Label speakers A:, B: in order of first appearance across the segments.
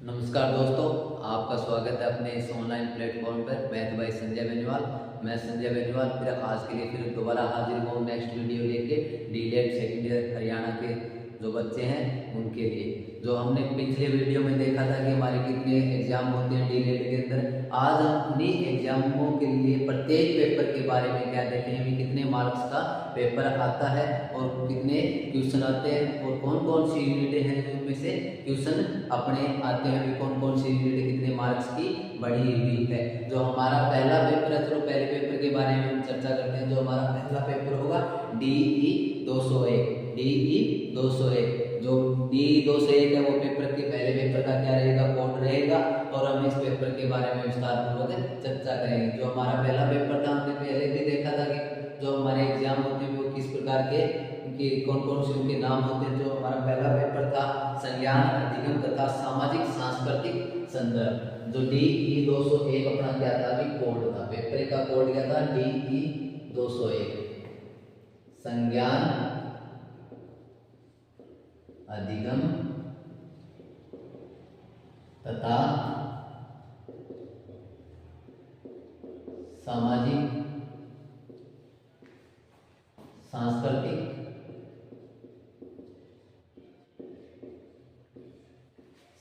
A: नमस्कार दोस्तों, आपका स्वागत है अपने इस ऑनलाइन प्लेटफॉर्म पर। मैं तो भाई संजय बेनीवाल। मैं संजय बेनीवाल फिर आज के लिए फिर दोबारा हाजिर हूँ नेक्स्ट वीडियो लेके डीलेट सेकेंड ईयर हरियाणा के जो बच्चे हैं उनके लिए। जो हमने पिछले वीडियो में देखा था कि हमारे कितने एग्जाम होते हैं डीलेट के अंदर, आज हम उन्हीं एग्जामों के लिए प्रत्येक पेपर के बारे में क्या देखेंगे कि कितने मार्क्स का पेपर आता है और कितने क्वेश्चन आते हैं और कौन कौन सी यूनिटें हैं जिनमें से क्वेश्चन अपने आते हैं, भी कौन कौन सी यूनिट कितने मार्क्स की बढ़ी हुई है। जो हमारा पहला पेपर है, चलो पहले पेपर के बारे में हम चर्चा करते हैं। जो हमारा पहला पेपर होगा DE 201। DE 201 जो DE 201 है वो पेपर के पहले पेपर का क्या रहेगा, कोड रहेगा और हम इस पेपर के बारे में विस्तार पूर्वक चर्चा करेंगे। जो हमारा पहला पेपर था हमने पहले भी देखा था कि जो हमारे एग्जाम होते हैं वो किस प्रकार के कौन कौन से उनके नाम होते हैं। जो हमारा पहला पेपर था संज्ञान, अधिगम तथा सामाजिक सांस्कृतिक संदर्भ। जो DE 201 अपना क्या था, अभी कोड था, पेपर का कोड क्या था, DE 201 संज्ञान, अधिगम तथा सामाजिक सांस्कृतिक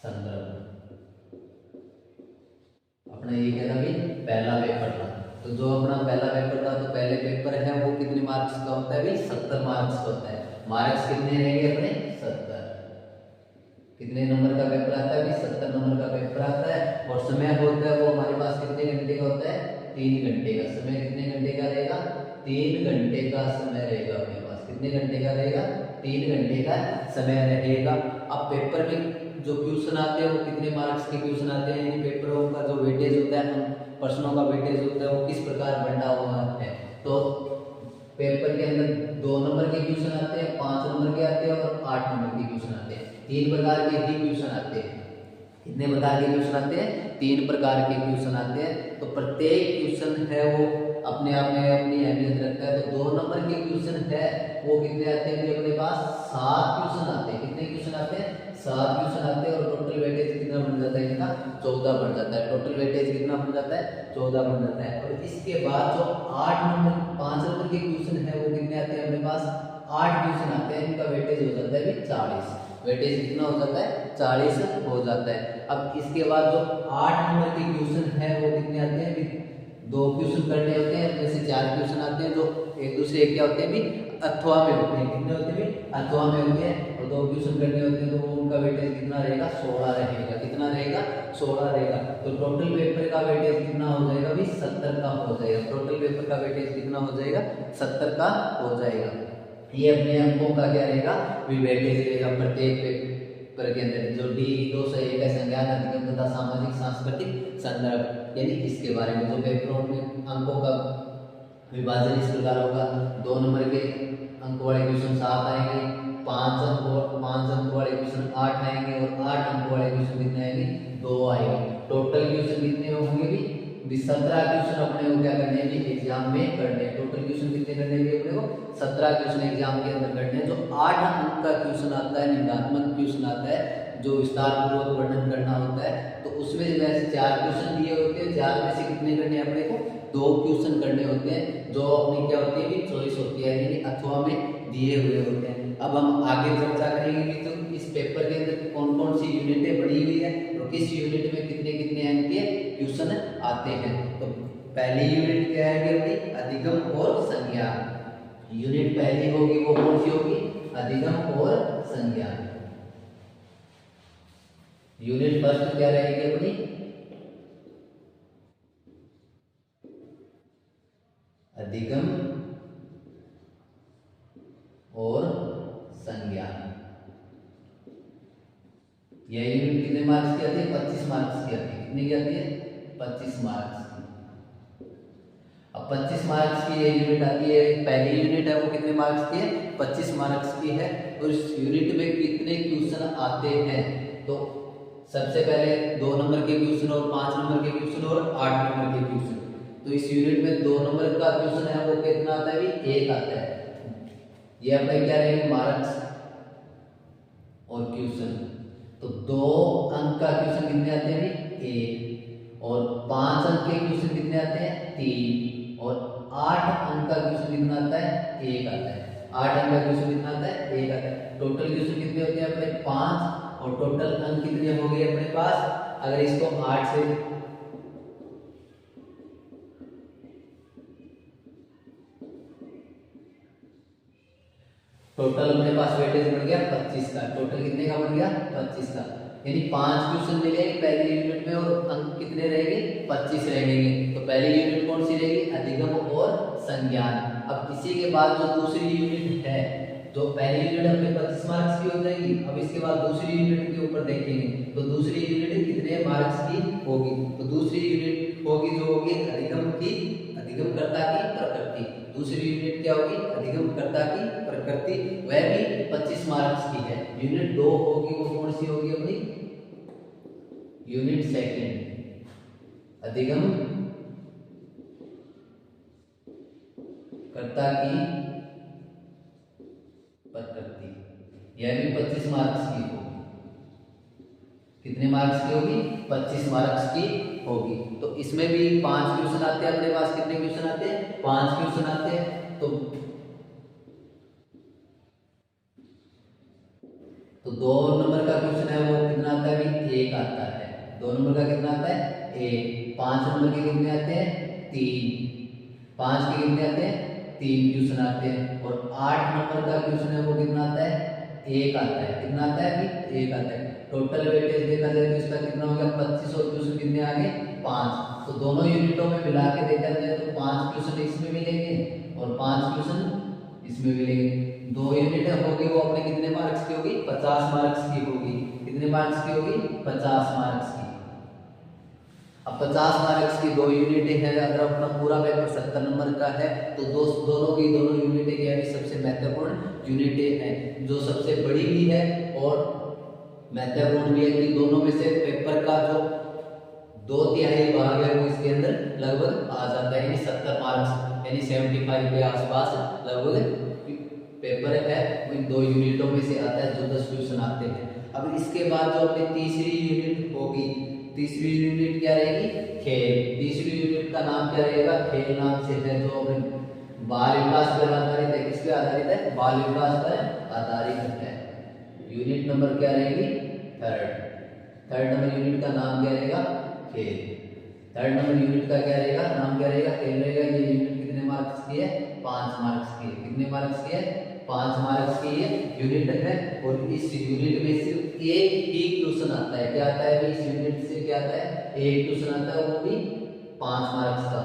A: संदर्भ। अपना ये क्या था भी पहला पेपर था। तो जो अपना पहला पेपर था, तो पहले पेपर है वो कितने मार्क्स का होता है भी 70 मार्क्स का होता है। मार्क्स कितने रहेंगे अपने 70। कितने नंबर का पेपर आता है भी 70 नंबर का पेपर आता है। और समय होता है वो हमारे पास कितने घंटे का होता है, 3 घंटे का। समय कितने घंटे का रहेगा, 3 घंटे का समय रहेगा अपने पास। कितने घंटे का रहेगा, 3 घंटे का समय रहेगा। अब पेपर में जो क्वेश्चन आते हैं वो कितने मार्क्स के क्वेश्चन आते हैं, इन पेपरों का जो वेटेज होता है, प्रश्नों का वेटेज होता है वो किस प्रकार बंटा हुआ है। तो पेपर के अंदर 2 नंबर के क्वेश्चन आते हैं, 5 नंबर के आते हैं और 8 नंबर के क्वेश्चन आते हैं। 3 प्रकार के ही क्वेश्चन आते हैं। कितने प्रकार के क्वेश्चन आते हैं, 3 प्रकार के क्वेश्चन आते हैं। तो प्रत्येक क्वेश्चन है वो अपने आप में अपनी अहमियत रखता है। तो 2 नंबर के क्वेश्चन है वो कितने आते हैं अपने पास, 7 क्वेश्चन आते हैं। कितने क्वेश्चन आते हैं, 7 क्वेश्चन आते हैं। और टोटल वेटेज कितना बन जाता है इनका, 14 बन जाता है। टोटल वेटेज कितना बन जाता है, 14 बन जाता है। और इसके बाद जो 8 नंबर 5 नंबर के क्वेश्चन है वो कितने आते हैं अपने पास, 8 क्वेश्चन आते हैं। इनका वेटेज हो जाता है 40। वेटेज कितना हो जाता है, 40 हो जाता है। अब इसके बाद जो 8 नंबर के क्वेश्चन है वो कितने आते हैं, 2 क्वेश्चन करने होते हैं। जैसे 4 क्वेश्चन आते हैं जो एक दूसरे क्या होते हैं भी अथवा में होते हैं। कितने होते हैं भी अथवा में होते हैं। और 2 क्वेश्चन करने होते हैं तो वो उनका वेटेज कितना रहेगा, 16 रहेगा। कितना रहेगा, 16 रहेगा। तो टोटल पेपर का वेटेज कितना हो जाएगा भी 70 का हो जाएगा। टोटल पेपर का वेटेज कितना हो जाएगा, 70 का हो जाएगा। ये अपने अंकों का क्या रहेगा भी वेटेज रहेगा प्रत्येक पेपर के अंदर। जो DE 201 है संज्ञान, अधिगम तथा सामाजिक सांस्कृतिक संदर्भ, यानी इसके बारे में जो पेपरों में अंकों का विभाजन इस प्रकार होगा। 2 नंबर के अंक वाले क्वेश्चन 7 आएंगे, 5 अंक वाले क्वेश्चन 8 आएंगे और 8 अंक वाले क्वेश्चन कितने आएंगे, 2 आएंगे। टोटल क्वेश्चन कितने होंगे भी 17 क्वेश्चन अपने को क्या करने हैं भी एग्जाम में करने हैं। टोटल क्वेश्चन कितने करने हैं अपने को, 17 क्वेश्चन एग्जाम के अंदर करने हैं। जो 8 अंक का क्वेश्चन आता है, निबंधात्मक क्वेश्चन आता है, जो विस्तार पूर्वक वर्णन करना होता है, तो उसमें वैसे 4 क्वेश्चन दिए होते हैं। 4 में से कितने करने हैं अपने को, 2 क्वेश्चन करने होते हैं। जो अपनी क्या होती है भी चॉइस होती है, यानी अथवा में दिए हुए होते हैं। अब हम आगे चर्चा करेंगे कि तो इस पेपर के अंदर कौन कौन सी यूनिटें बढ़ी हुई है और किस यूनिट में कितने कितने अंक के क्वेश्चन आते हैं। तो पहली यूनिट क्या है अपनी, अधिगम और संज्ञान। यूनिट पहली होगी वो कौन सी होगी, अधिगम और संज्ञान। यूनिट फर्स्ट क्या रहेगी अपनी, अधिगम और संज्ञान। यह यूनिट कितने मार्क्स की आती है, 25 मार्क्स की आती है। कितनी की आती है, 25 मार्क्स की। अब 25 मार्क्स की ये यूनिट आती है। पहली यूनिट है वो कितने मार्क्स की है, 25 मार्क्स की है। और इस यूनिट में कितने क्वेश्चन आते हैं, तो सबसे पहले 2 नंबर के क्वेश्चन और 5 नंबर के क्वेश्चन और 8 नंबर के क्वेश्चन। तो इस यूनिट में 2 नंबर का क्वेश्चन है वो कितना आता है भी 1 आता है। ये अपने क्या रहेंगे मार्क्स और क्वेश्चन। तो 2 अंक का क्वेश्चन कितने आते हैं भाई 1, और 5 अंक के क्वेश्चन कितने आते हैं 3, और 8 अंक का क्वेश्चन कितना आता है 1 आता है। 8 अंक का क्वेश्चन कितना आता है 1 आता है। टोटल क्वेश्चन कितने होते हैं अपने 5, और टोटल अंक कितने हो गए अपने पास, अगर इसको 8 से टोटल अपने पास वेटेज बढ़ गया 25 का। टोटल कितने का बढ़ गया 25 का, यानी 5 क्वेश्चन मिलेंगे पहली यूनिट में, और अंक कितने रहेंगे 25 रहेंगे। तो पहली यूनिट कौन सी रहेगी अधिगम और संज्ञान। अब इसी के बाद जो दूसरी यूनिट है, जो पहली यूनिट अपने 25 मार्क्स की हो जाएगी, अब इसके बाद दूसरी यूनिट के ऊपर देखेंगे तो दूसरी यूनिट कितने मार्क्स की होगी। तो दूसरी यूनिट होगी जो होगी अधिगम की, अधिगमकर्ता की प्रकृति। दूसरी यूनिट क्या होगी अधिगमकर्ता की प्रकृति, वह भी 25 मार्क्स की है। यूनिट 2 होगी वो कौन सी होगी अपनी यूनिट सेकंड, अधिगम कर्ता की प्रकृति, यह भी 25 मार्क्स की होगी। कितने मार्क्स की होगी 25 मार्क्स की होगी। तो इसमें भी 5 क्वेश्चन आते हैं अपने पास। कितने क्वेश्चन आते हैं 5 क्वेश्चन आते हैं। तो 2 नंबर का क्वेश्चन है वो कितना आता है भाई 1 आता है। 2 नंबर का कितना आता है 1। 5 नंबर के कितने आते हैं 3। 5 के कितने आते हैं 3 क्वेश्चन आते हैं। और 8 नंबर का क्वेश्चन है वो कितना आता है 1 आता है। कितना आता है भाई 1 आता है। टोटल वेटेज देखा जाए तो इसका कितना हो गया 25, और क्वेश्चन कितने आ गए 5। तो दोनों यूनिटों में मिला के देखा जाए तो 5 क्वेश्चन इसमें मिलेंगे और 5 क्वेश्चन इसमें मिलेंगे। 2 यूनिट होगी वो अपने कितने मार्क्स की होगी 50 मार्क्स की होगी। कितने मार्क्स की होगी 50 मार्क्स की। अब 50 मार्क्स की 2 यूनिटें हैं। अगर अपना पूरा पेपर 70 नंबर का है तो दोनों यूनिटें क्या है सबसे महत्वपूर्ण यूनिटें हैं, जो सबसे बड़ी भी है और महत्वपूर्ण भी है कि दोनों में से पेपर का जो 2/3 भाग है वो इसके अंदर लगभग आ जाता है, यानी 70 मार्क्स यानी 75 के आसपास लगभग पेपर है वो इन 2 यूनिटों में से आता है, जो 10 क्वेश्चन आते हैं। अब इसके बाद जो अपनी तीसरी यूनिट होगी, तीसरी यूनिट क्या रहेगी खेल। तीसरी यूनिट का नाम क्या रहेगा खेल नाम से है, जो अपने बाल विकास पर आधारित है। किस पे आधारित है बाल विकास पर आधारित है। यूनिट नंबर क्या रहेगी थर्ड नंबर यूनिट का नाम क्या रहेगा खेल। थर्ड नंबर यूनिट का क्या रहेगा नाम क्या रहेगा खेल रहेगा। ये यूनिट कितने मार्क्स की है 5 मार्क्स की है। कितने मार्क्स की है 5 मार्क्स की ये यूनिट है। और इस यूनिट में सिर्फ एक ही क्वेश्चन आता है। क्या आता है इस यूनिट से क्या आता है एक क्वेश्चन आता है, वो भी 5 मार्क्स का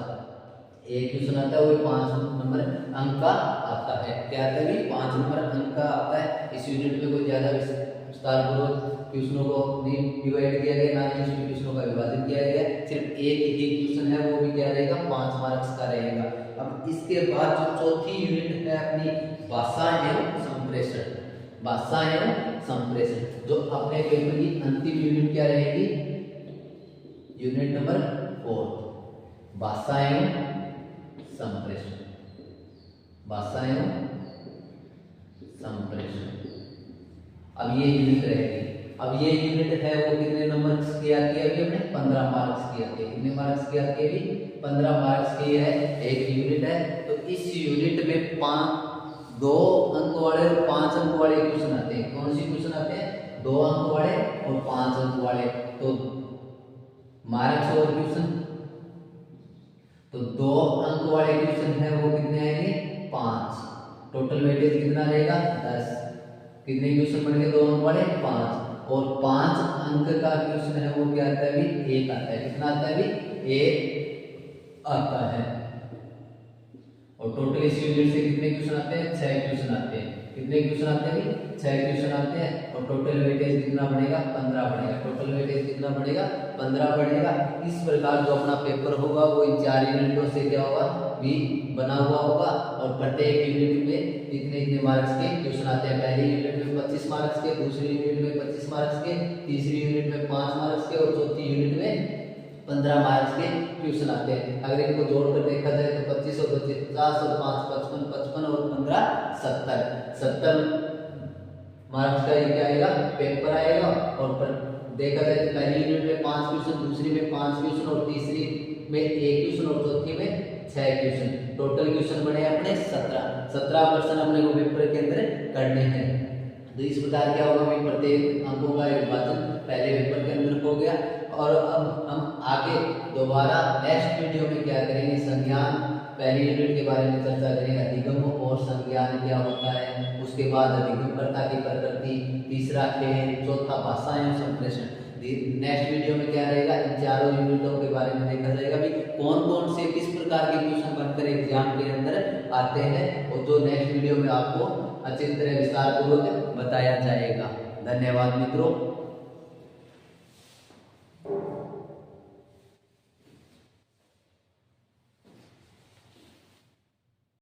A: एक क्वेश्चन आता है, वो 5 नंबर अंक का आता है। क्या आता है 5 नंबर अंक का आता है। इस यूनिट में कोई ज्यादा विस्तार पूर्वक क्वेश्चनों को नहीं डिवाइड किया गया, ना ही इसमें क्वेश्चनों का विभाजन किया गया। सिर्फ एक ही क्वेश्चन है, वो भी क्या रहेगा 5 मार्क्स का रहेगा। अब इसके बाद जो चौथी यूनिट है अपनी भाषा एवं संप्रेषण। भाषा एवं संप्रेषण जो अपने पेपर की अंतिम यूनिट क्या रहेगी यूनिट नंबर 4 भाषा एवं संप्रेषण। भाषा एवं संप्रेषण अब ये यूनिट रहेगी। अब ये यूनिट है वो कितने नंबर की आती है अभी अपने 15 मार्क्स की आती है। कितने मार्क्स की आती है अभी 15 मार्क्स की है एक यूनिट है। तो इस यूनिट में 2 अंक वाले और 5 अंक वाले क्वेश्चन आते हैं। कौन सी क्वेश्चन आते हैं 2 अंक वाले और 5 अंक वाले। तो मार्क्स और क्वेश्चन तो 2 अंक वाले क्वेश्चन है वो कितने आएंगे 5। टोटल वेटेज कितना रहेगा 10। कितने क्वेश्चन बन गए 2 अंक वाले 5 और 5 अंक का क्वेश्चन है वो क्या आता है अभी 1 आता है। कितना आता है अभी 1 आता है। और टोटल इस यूनिट से कितने क्वेश्चन आते हैं 6 क्वेश्चन आते हैं। कितने क्वेश्चन आते हैं 6 क्वेश्चन आते हैं। और टोटल वेटेज कितना बनेगा 15 बनेगा। टोटल वेटेज कितना बनेगा 15 बनेगा। इस प्रकार जो अपना पेपर होगा वो इन 4 यूनिटों से क्या होगा भी बना हुआ होगा। और प्रत्येक यूनिट में इतने इतने मार्क्स के क्वेश्चन आते हैं। पहली यूनिट में 25 मार्क्स के, दूसरी यूनिट में 25 मार्क्स के, तीसरी यूनिट में 5 मार्क्स के और चौथी यूनिट में 15 मार्क्स के क्वेश्चन आते हैं। अगर इनको जोड़कर देखा जाए तो 25 और 25 50 और 5 55 55 और 15 70 70 मार्क्स का ये क्या आएगा पेपर आएगा। और देखा जाए तो पहली यूनिट में 5 क्वेश्चन, दूसरी में 5 क्वेश्चन और तीसरी में 1 क्वेश्चन और चौथी में 6 क्वेश्चन। टोटल क्वेश्चन बने अपने 17 क्वेश्चन अपने को पेपर के अंदर करने हैं। तो इस प्रकार क्या होगा भाई, प्रत्येक अंकों का विभाजन पहले पेपर के अंदर हो गया। और अब हम आगे दोबारा नेक्स्ट वीडियो में क्या करेंगे, संज्ञान पहली यूनिट के बारे में चर्चा करेंगे, अधिगम और संज्ञान क्या होता है, उसके बाद अधिगमकर्ता की प्रकृति, तीसरा खेल, चौथा भाषाएं और संप्रेषण। नेक्स्ट वीडियो में क्या रहेगा, इन चारों यूनिटों के बारे में देखा जाएगा भी कौन कौन से किस प्रकार के क्वेश्चन बनकर एग्जाम के अंदर आते हैं, और जो नेक्स्ट वीडियो में आपको अच्छी तरह विस्तार पूर्वक बताया जाएगा। धन्यवाद मित्रों।